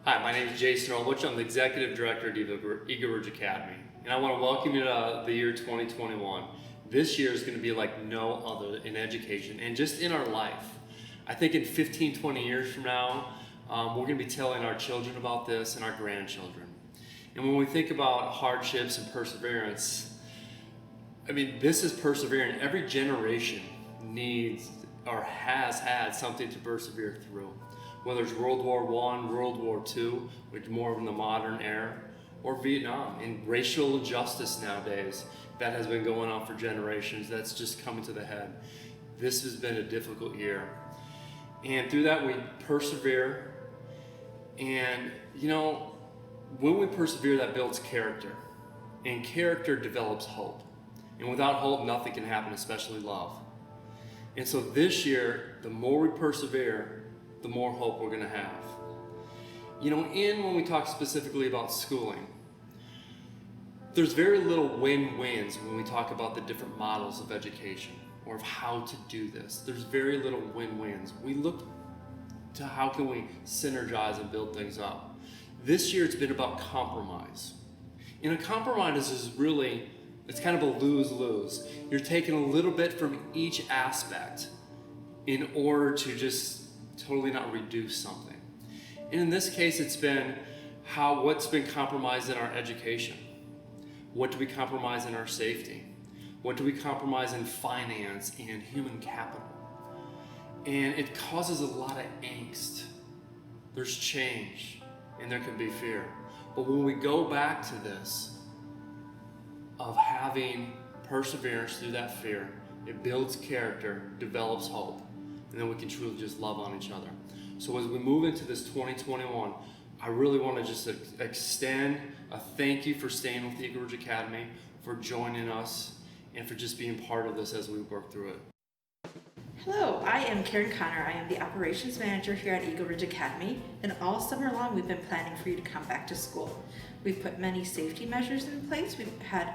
Hi, my name is Jason Ulbrich. I'm the Executive Director at Ulbrich Academy, and I want to welcome you to the year 2021. This year is going to be like no other in education and just in our life. I think in 15, 20 years from now, we're going to be telling our children about this and our grandchildren. And when we think about hardships and perseverance, I mean, this is persevering. Every generation needs or has had something to persevere through. Whether it's World War I, World War II, which more in the modern era, or Vietnam, and racial injustice nowadays, that has been going on for generations, that's just coming to the head. This has been a difficult year. And through that we persevere, and you know, when we persevere, that builds character, and character develops hope. And without hope, nothing can happen, especially love. And so this year, the more we persevere, the more hope we're going to have. You know, when we talk specifically about schooling, there's very little win-wins when we talk about the different models of education or of how to do this. There's very little win-wins. We look to how can we synergize and build things up. This year it's been about compromise. And a compromise is really, it's kind of a lose-lose. You're taking a little bit from each aspect in order to just totally not reduce something. And in this case, it's been what's been compromised in our education. What do we compromise in our safety? What do we compromise in finance and human capital? And it causes a lot of angst. There's change and there can be fear. But when we go back to this of having perseverance through that fear, it builds character, develops hope, and then we can truly just love on each other. So as we move into this 2021, I really want to just extend a thank you for staying with the Ulbrich Academy, for joining us, and for just being part of this as we work through it. Hello, I am Karen Connor. I am the Operations Manager here at Ulbrich Academy, and all summer long we've been planning for you to come back to school. We've put many safety measures in place. We've had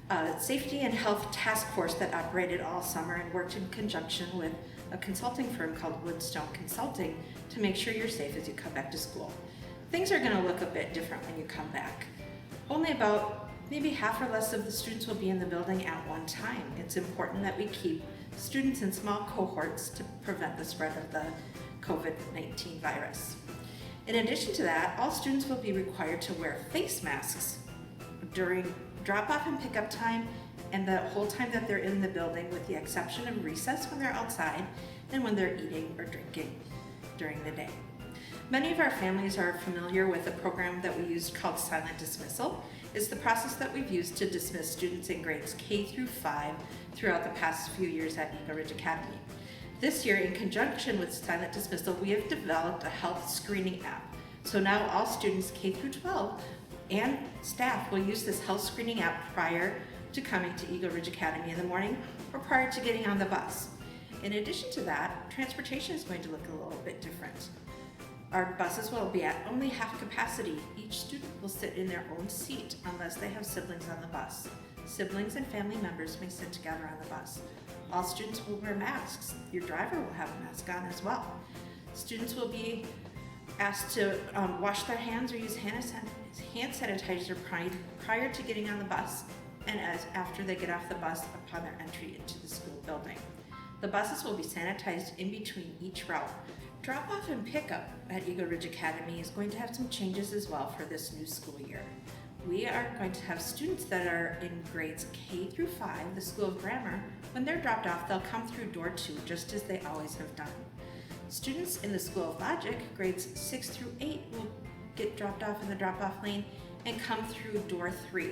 a safety and health task force that operated all summer and worked in conjunction with a consulting firm called Woodstone Consulting to make sure you're safe as you come back to school. Things are going to look a bit different when you come back. Only about maybe half or less of the students will be in the building at one time. It's important that we keep students in small cohorts to prevent the spread of the COVID-19 virus. In addition to that, all students will be required to wear face masks during drop-off and pickup time and the whole time that they're in the building, with the exception of recess when they're outside and when they're eating or drinking during the day. Many of our families are familiar with a program that we use called Silent Dismissal. It's the process that we've used to dismiss students in grades K through 5 throughout the past few years at Ulbrich Academy. This year, in conjunction with Silent Dismissal, we have developed a health screening app. So now all students K through 12 and staff will use this health screening app prior to coming to Ulbrich Academy in the morning or prior to getting on the bus. In addition to that, transportation is going to look a little bit different. Our buses will be at only half capacity. Each student will sit in their own seat unless they have siblings on the bus. Siblings and family members may sit together on the bus. All students will wear masks. Your driver will have a mask on as well. Students will be asked to wash their hands or use hand sanitizer prior to getting on the bus and after they get off the bus upon their entry into the school building. The buses will be sanitized in between each route. Drop-off and pickup at Ulbrich Academy is going to have some changes as well for this new school year. We are going to have students that are in grades K through 5, the School of Grammar. When they're dropped off, they'll come through door 2, just as they always have done. Students in the School of Logic, grades 6 through 8, will get dropped off in the drop-off lane and come through door 3.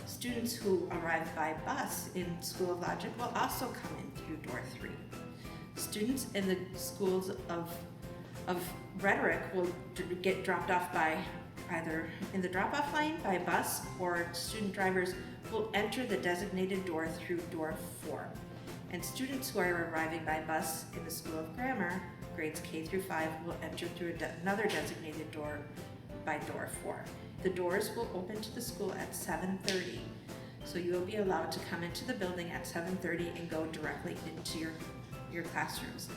Students who arrive by bus in School of Logic will also come in through door 3. Students in the schools of Rhetoric will get dropped off by either in the drop-off lane by bus, or student drivers will enter the designated door through door 4. And students who are arriving by bus in the School of Grammar, grades K through 5, will enter through another designated door by door 4. The doors will open to the school at 7:30, so you will be allowed to come into the building at 7:30 and go directly into your classrooms.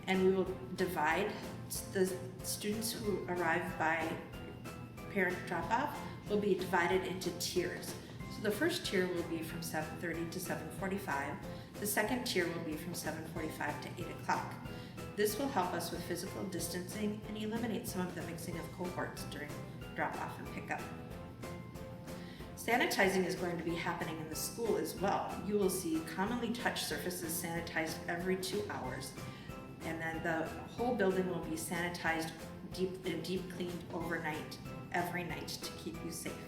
And we will divide the students who arrive by parent drop-off will be divided into tiers. So the first tier will be from 7:30 to 7:45. The second tier will be from 7:45 to 8 o'clock. This will help us with physical distancing and eliminate some of the mixing of cohorts during drop-off and pickup. Sanitizing is going to be happening in the school as well. You will see commonly touched surfaces sanitized every 2 hours, and then the whole building will be sanitized deep cleaned overnight, every night, to keep you safe.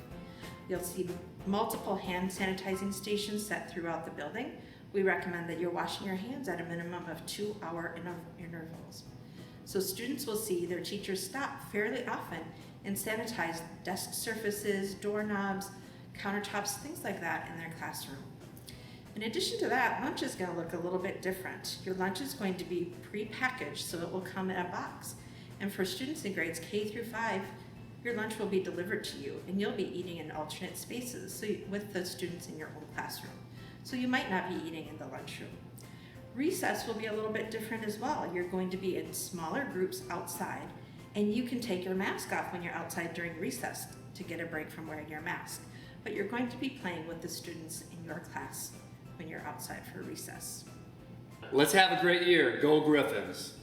You'll see multiple hand sanitizing stations set throughout the building. We recommend that you're washing your hands at a minimum of 2-hour intervals. So students will see their teachers stop fairly often and sanitize desk surfaces, doorknobs, countertops, things like that in their classroom. In addition to that, lunch is going to look a little bit different. Your lunch is going to be pre-packaged, so it will come in a box. And for students in grades K through 5, your lunch will be delivered to you, and you'll be eating in alternate spaces with the students in your own classroom. So you might not be eating in the lunchroom. Recess will be a little bit different as well. You're going to be in smaller groups outside, and you can take your mask off when you're outside during recess to get a break from wearing your mask. But you're going to be playing with the students in your class when you're outside for recess. Let's have a great year. Go Griffins!